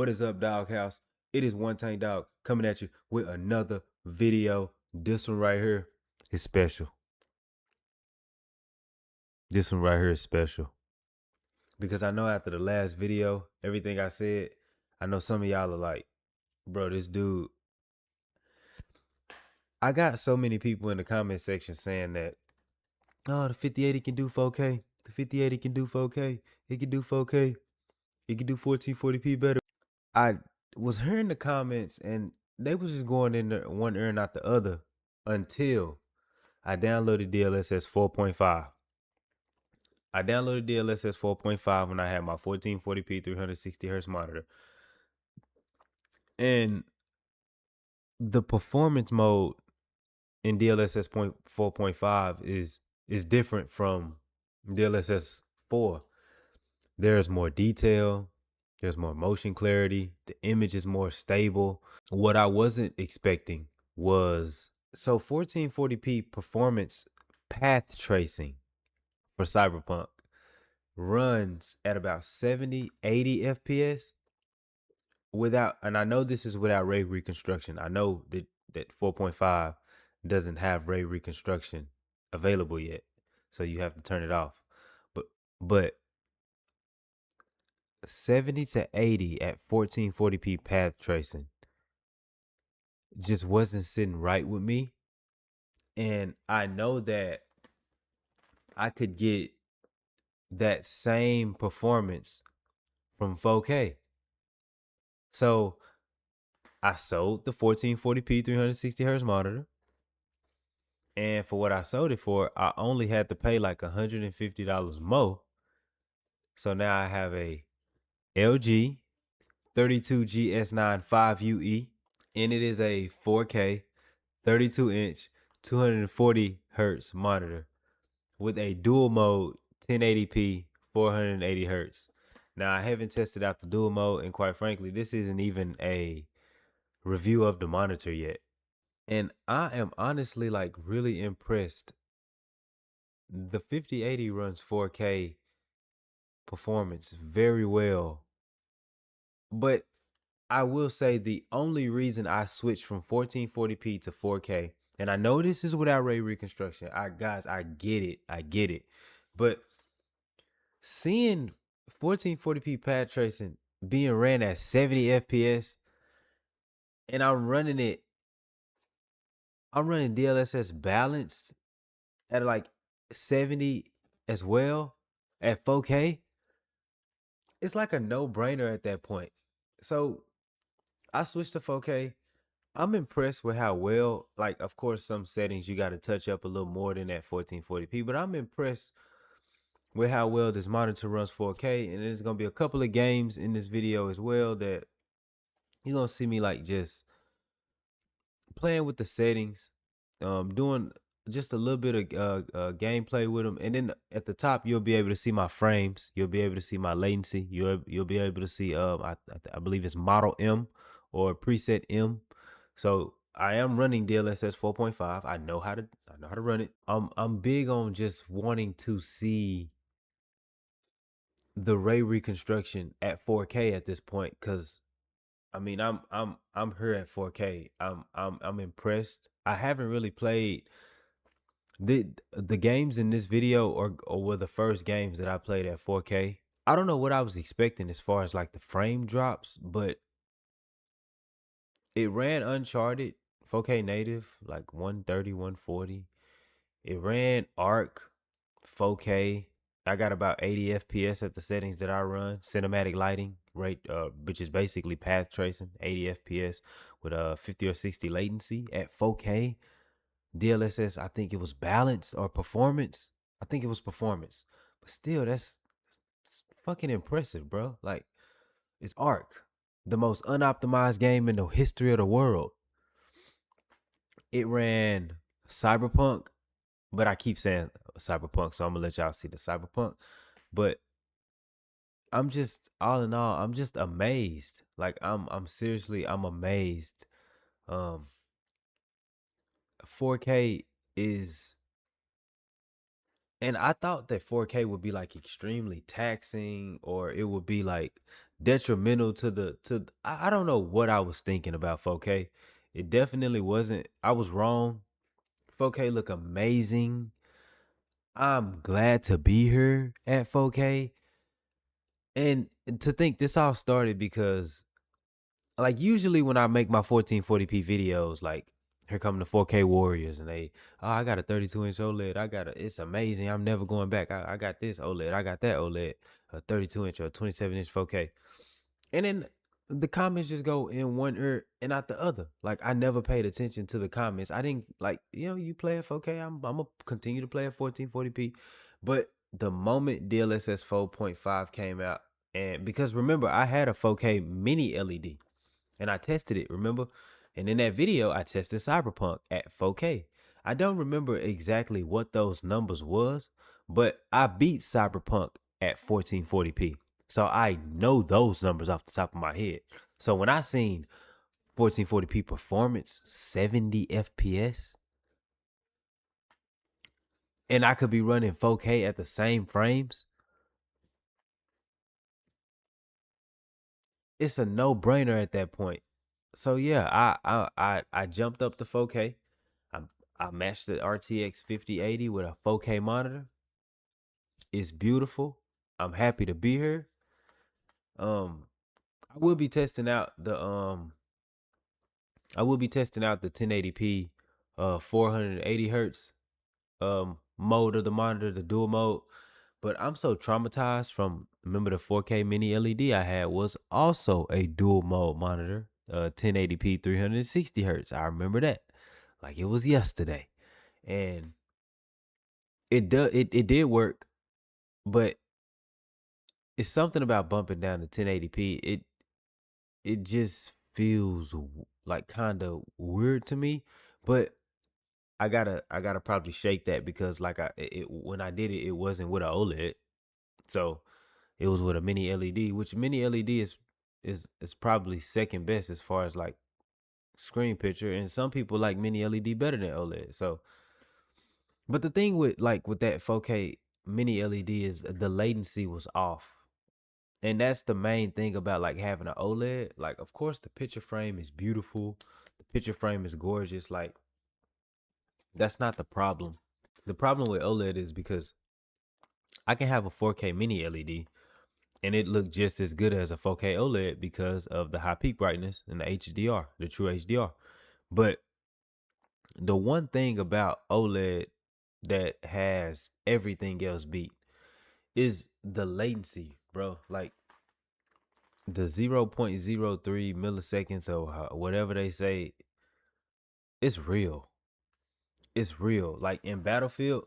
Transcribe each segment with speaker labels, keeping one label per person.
Speaker 1: What is up, Doghouse? It is One Tank Dog coming at you with another video. This one right here is special. This one right here is special. Because I know after the last video, everything I said, I know some of y'all are like, bro, this dude. I got so many people in the comment section saying that, oh, the 5080 can do 4K. The 5080 can do 4K. It can do 4K. It can do 1440p better. I was hearing the comments and they was just going in there one ear and out the other until I downloaded DLSS 4.5. I downloaded DLSS 4.5 when I had my 1440p 360Hz monitor. And the performance mode in DLSS 4.5 is different from DLSS 4. There's more detail, there's more motion clarity, the image is more stable. What I wasn't expecting was 1440p performance path tracing for Cyberpunk runs at about 70, 80 FPS without, and I know this is without ray reconstruction. I know that 4.5 doesn't have ray reconstruction available yet, so you have to turn it off. But 70 to 80 at 1440p path tracing just wasn't sitting right with me. And I know that I could get that same performance from 4K. So I sold the 1440p 360Hz monitor. And for what I sold it for, I only had to pay like $150 more. So now I have a LG 32GS95UE, and it is a 4K 32-inch 240 hertz monitor with a dual mode 1080p 480 hertz. Now I haven't tested out the dual mode, and quite frankly, this isn't even a review of the monitor yet. And I am honestly like really impressed. The 5080 runs 4K performance very well. But I will say the only reason I switched from 1440p to 4K, and I know this is without ray reconstruction. Guys, I get it. But seeing 1440p pad tracing being ran at 70 FPS, and I'm running DLSS balanced at like 70 as well at 4K. It's like a no-brainer at that point. So I switched to 4K. I'm impressed with how well, like, of course, some settings you got to touch up a little more than that 1440p, but I'm impressed with how well this monitor runs 4K. And there's going to be a couple of games in this video as well that you're going to see me like just playing with the settings, doing just a little bit of gameplay with them. And then at the top, you'll be able to see my frames. You'll be able to see my latency. You'll be able to see, I believe it's model M or preset M. So I am running DLSS 4.5. I know how to run it. I'm big on just wanting to see the ray reconstruction at 4K at this point, because I mean I'm here at 4K. I'm impressed. I haven't really played the games in this video or were the first games that I played at 4K. I don't know what I was expecting as far as like the frame drops, but it ran Uncharted 4K native, like 130, 140. It ran Arc 4K. I got about 80 FPS at the settings that I run. Cinematic lighting rate, which is basically path tracing, 80 FPS with 50 or 60 latency at 4K. DLSS, I think it was balance or performance. I think it was performance. But still, that's fucking impressive, bro. Like, it's Arc, the most unoptimized game in the history of the world. It ran Cyberpunk, but I keep saying Cyberpunk, so I'm gonna let y'all see the Cyberpunk. But I'm just, all in all, I'm just amazed. Like I'm seriously, I'm amazed. 4K is, and I thought that 4K would be like extremely taxing, or it would be like detrimental to I don't know what I was thinking about 4K. It definitely wasn't. I was wrong. 4K look amazing. I'm glad to be here at 4K. And to think this all started because like usually when I make my 1440p videos, like here come the 4K warriors and oh, I got a 32-inch OLED. It's amazing. I'm never going back. I got this OLED. I got that OLED, a 32-inch or 27-inch 4K. And then the comments just go in one ear and out the other. Like I never paid attention to the comments. I didn't like, you play at 4K. I'm gonna continue to play at 1440p. But the moment DLSS 4.5 came out, and because remember, I had a 4K mini LED and I tested it, remember? And in that video, I tested Cyberpunk at 4K. I don't remember exactly what those numbers was, but I beat Cyberpunk at 1440p. So I know those numbers off the top of my head. So when I seen 1440p performance, 70 FPS, and I could be running 4K at the same frames, it's a no-brainer at that point. So yeah, I jumped up to 4K. I I matched the RTX 5080 with a 4K monitor. It's beautiful. I'm happy to be here. Um, I will be testing out the 1080p 480 hertz mode of the monitor, the dual mode. But I'm so traumatized from remember the 4K mini LED I had was also a dual mode monitor, 1080p 360 hertz. I remember that like it was yesterday, and it did work, but it's something about bumping down to 1080p. It just feels like kind of weird to me, but I gotta probably shake that because like when I did it, it wasn't with an OLED, so it was with a mini LED, which mini LED is probably second best as far as like screen picture, and some people like mini LED better than OLED. So, but the thing with that 4K mini LED is the latency was off. And that's the main thing about like having an OLED. Like, of course, the picture frame is beautiful. The picture frame is gorgeous. Like, that's not the problem. The problem with OLED is because I can have a 4K mini LED and it look just as good as a 4K OLED because of the high peak brightness and the HDR, the true HDR. But the one thing about OLED that has everything else beat is the latency, bro. Like the 0.03 milliseconds or whatever they say, it's real. It's real. Like in Battlefield,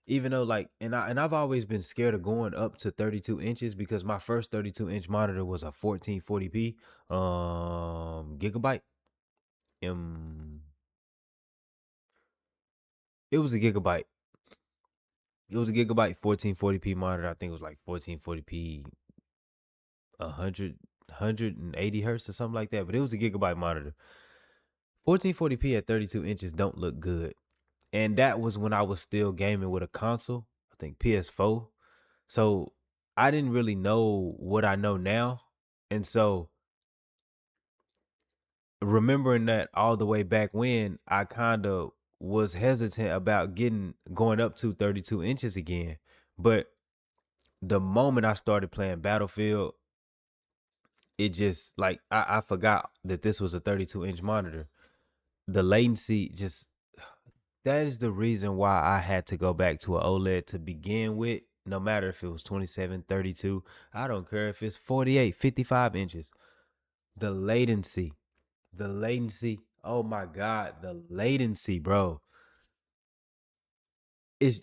Speaker 1: even though like I've always been scared of going up to 32 inches because my first 32-inch monitor was a 1440p gigabyte. Um it was a gigabyte. It was a gigabyte 1440p monitor. I think it was like 1440p 180 hertz or something like that, but it was a gigabyte monitor. 1440p at 32 inches don't look good. And that was when I was still gaming with a console, I think PS4. So I didn't really know what I know now. And so remembering that all the way back when, I kind of was hesitant about going up to 32 inches again. But the moment I started playing Battlefield, it just like I forgot that this was a 32-inch monitor. The latency just that is the reason why I had to go back to an OLED to begin with. No matter if it was 27, 32, I don't care if it's 48, 55 inches. The latency, the latency. Oh my God, the latency, bro. It's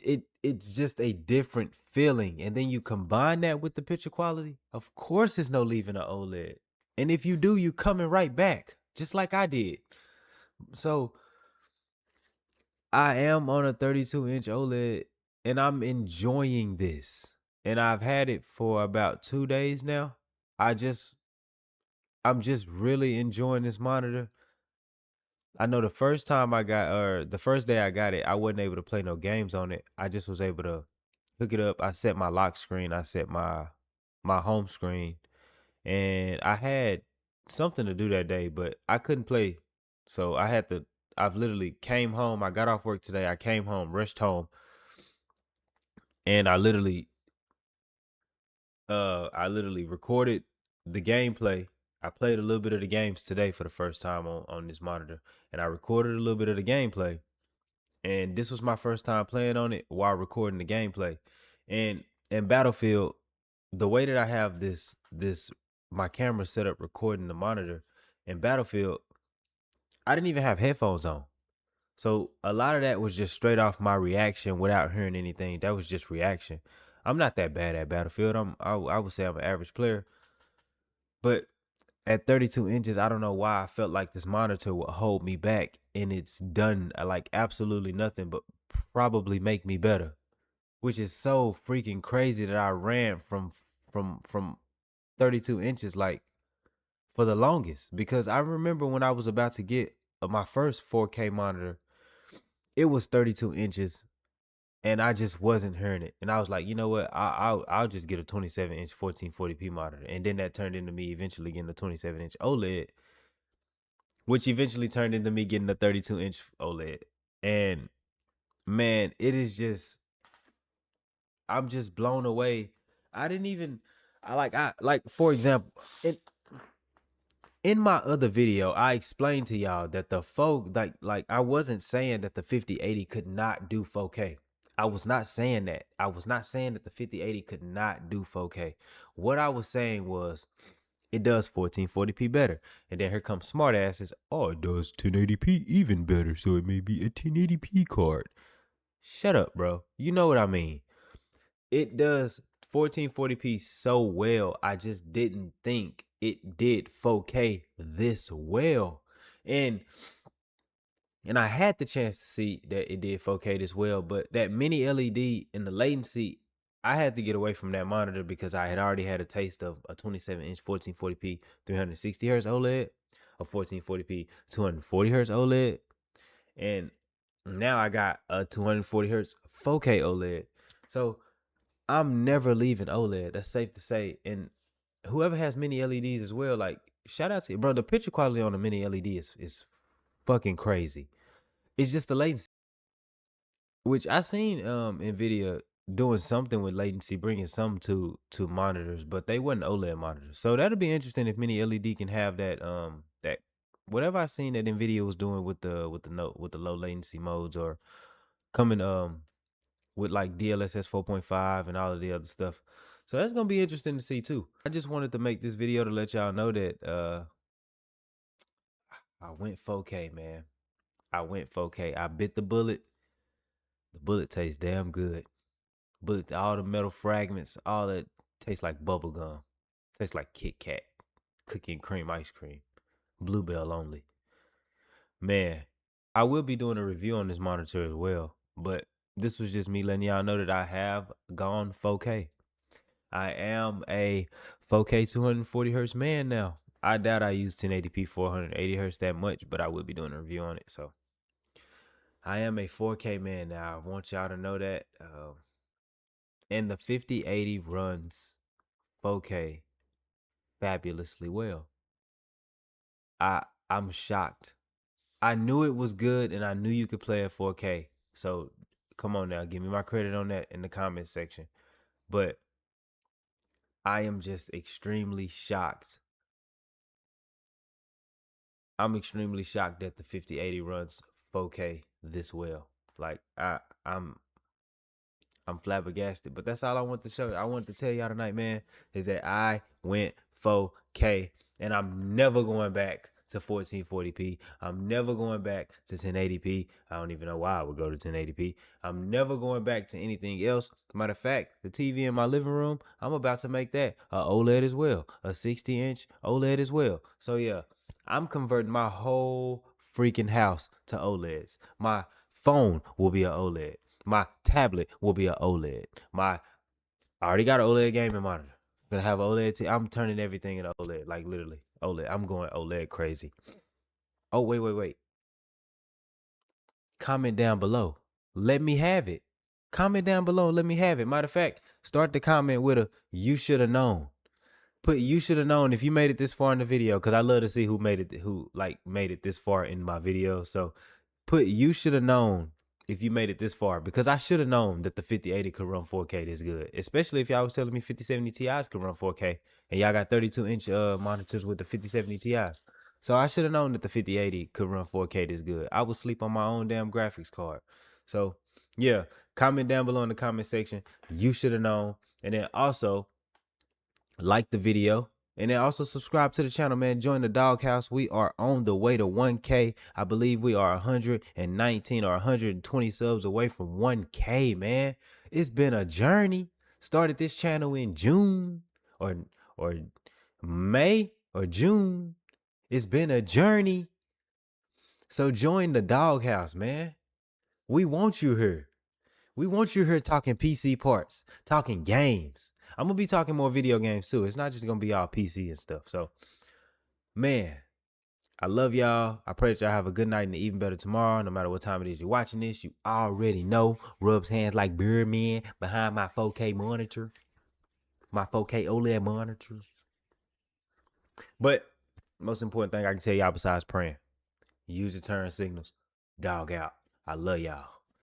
Speaker 1: just a different feeling. And then you combine that with the picture quality. Of course, there's no leaving an OLED. And if you do, you coming right back, just like I did. So I am on a 32-inch OLED and I'm enjoying this. And I've had it for about 2 days now. I'm just really enjoying this monitor. I know the first day I got it, I wasn't able to play no games on it. I just was able to hook it up. I set my lock screen, I set my home screen, and I had something to do that day, but I couldn't play. So I've literally came home. I got off work today. I came home, rushed home, and I literally recorded the gameplay. I played a little bit of the games today for the first time on this monitor, and I recorded a little bit of the gameplay. And this was my first time playing on it while recording the gameplay. And in Battlefield, the way that I have this my camera set up recording the monitor in Battlefield, I didn't even have headphones on. So a lot of that was just straight off my reaction without hearing anything. That was just reaction. I'm not that bad at Battlefield. I would say I'm an average player. But at 32 inches, I don't know why I felt like this monitor would hold me back, and it's done like absolutely nothing but probably make me better, which is so freaking crazy that I ran from 32 inches like for the longest, because I remember when I was about to get my first 4K monitor, it was 32 inches and I just wasn't hearing it. And I was like, you know what? I'll just get a 27-inch 1440p monitor. And then that turned into me eventually getting a 27-inch OLED, which eventually turned into me getting a 32-inch OLED. And man, it is just, I'm just blown away. I didn't even, I like for example, in my other video, I explained to y'all that the like I wasn't saying that the 5080 could not do 4K. I was not saying that. I was not saying that the 5080 could not do 4K. What I was saying was it does 1440p better. And then here comes smart asses. Oh, it does 1080p even better, so it may be a 1080p card. Shut up, bro. You know what I mean. It does 1440p so well. I just didn't think it did 4K this well. And I had the chance to see that it did 4K this well, but that mini LED and the latency, I had to get away from that monitor because I had already had a taste of a 27-inch 1440p 360 hertz OLED, a 1440p 240 hertz OLED, and now I got a 240 hertz 4K OLED. So I'm never leaving OLED. That's safe to say. And whoever has mini LEDs as well, like shout out to you, bro. The picture quality on a mini LED is fucking crazy. It's just the latency, which I seen Nvidia doing something with latency, bringing some to monitors, but they wasn't OLED monitors. So that'll be interesting if mini LED can have that whatever I seen that Nvidia was doing with the low latency modes, or coming with like DLSS 4.5 and all of the other stuff. So that's gonna be interesting to see too. I just wanted to make this video to let y'all know that I went 4K, man. I went 4K. I bit the bullet. The bullet tastes damn good. Bullet, all the metal fragments, all that tastes like bubble gum. Tastes like Kit Kat, cookie and cream ice cream, Bluebell only. Man, I will be doing a review on this monitor as well, but this was just me letting y'all know that I have gone 4K. I am a 4K 240 hertz man now. I doubt I use 1080p 480 hertz that much, but I will be doing a review on it. So I am a 4K man now. I want y'all to know that. And the 5080 runs 4K fabulously well. I'm shocked. I knew it was good, and I knew you could play at 4K. So come on now, give me my credit on that in the comment section. But I am just extremely shocked. I'm extremely shocked that the 5080 runs 4K this well. Like I'm flabbergasted. But that's all I want to show. I wanted to tell y'all tonight, man, is that I went 4K, and I'm never going back to 1440p. I'm never going back to 1080p. I don't even know why I would go to 1080p. I'm never going back to anything else. Matter of fact, the TV in my living room, I'm about to make that a OLED as well, a 60-inch OLED as well. So yeah, I'm converting my whole freaking house to OLEDs. My phone will be an OLED. My tablet will be an OLED. I already got an OLED gaming monitor. Gonna have OLED. I'm turning everything into OLED, like literally OLED. I'm going OLED crazy. Oh wait. Comment down below. Let me have it. Comment down below and let me have it. Matter of fact, start the comment with a "you should have known." Put you should have known if you made it this far in the video, because I love to see who made it this far in my video. So put you should have known if you made it this far, because I should have known that the 5080 could run 4K this good, especially if y'all was telling me 5070 Ti's could run 4K and y'all got 32-inch monitors with the 5070 Ti's. So I should have known that the 5080 could run 4K this good. I would sleep on my own damn graphics card. So yeah, comment down below in the comment section. You should have known. And then also like the video, and then also subscribe to the channel, man. Join the doghouse. We are on the way to 1K. I believe we are 119 or 120 subs away from 1K, man. It's been a journey. Started this channel in June or May or June. It's been a journey. So join the doghouse, man. We want you here. We want you here talking PC parts, talking games. I'm going to be talking more video games too. It's not just going to be all PC and stuff. So, man, I love y'all. I pray that y'all have a good night and even better tomorrow. No matter what time it is you're watching this, you already know. Rubs hands like Beerman behind my 4K monitor. My 4K OLED monitor. But most important thing I can tell y'all besides praying, use your turn signals. Dog out. I love y'all.